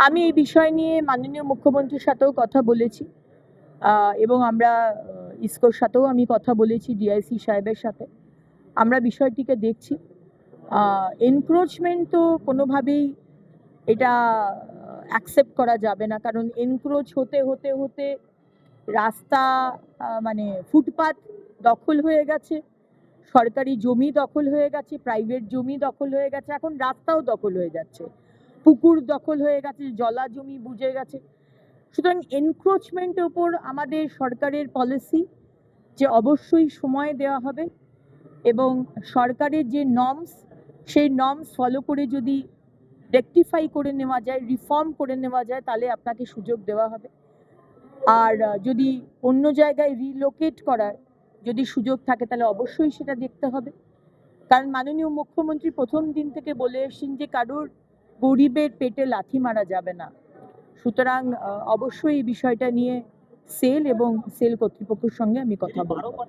আমি এই বিষয় নিয়ে মাননীয় মুখ্যমন্ত্রীর সাথেও কথা বলেছি এবং আমরা ইসকোর সাথেও আমি কথা বলেছি, ডিআইসি সাহেবের সাথে। আমরা বিষয়টিকে দেখছি। এনক্রোচমেন্ট তো কোনোভাবেই এটা অ্যাকসেপ্ট করা যাবে না, কারণ এনক্রোচ হতে হতে হতে রাস্তা মানে ফুটপাত দখল হয়ে গেছে, সরকারি জমি দখল হয়ে গেছে, প্রাইভেট জমি দখল হয়ে গেছে, এখন রাস্তাও দখল হয়ে যাচ্ছে, পুকুর দখল হয়ে গেছে, জলা জমি বুঝে গেছে। সুতরাং এনক্রোচমেন্টের ওপর আমাদের সরকারের পলিসি যে অবশ্যই সময় দেওয়া হবে এবং সরকারের যে নর্মস সেই নর্মস ফলো করে যদি রেকটিফাই করে নেওয়া যায়, রিফর্ম করে নেওয়া যায়, তাহলে আপনাকে সুযোগ দেওয়া হবে। আর যদি অন্য জায়গায় রিলোকেট করার যদি সুযোগ থাকে তাহলে অবশ্যই সেটা দেখতে হবে, কারণ মাননীয় মুখ্যমন্ত্রী প্রথম দিন থেকে বলে এসেছেন যে কারোর গরিবের পেটে লাথি মারা যাবে না। সুতরাং অবশ্যই এই বিষয়টা নিয়ে সেল এবং সেল কর্তৃপক্ষের সঙ্গে আমি কথা বলবো।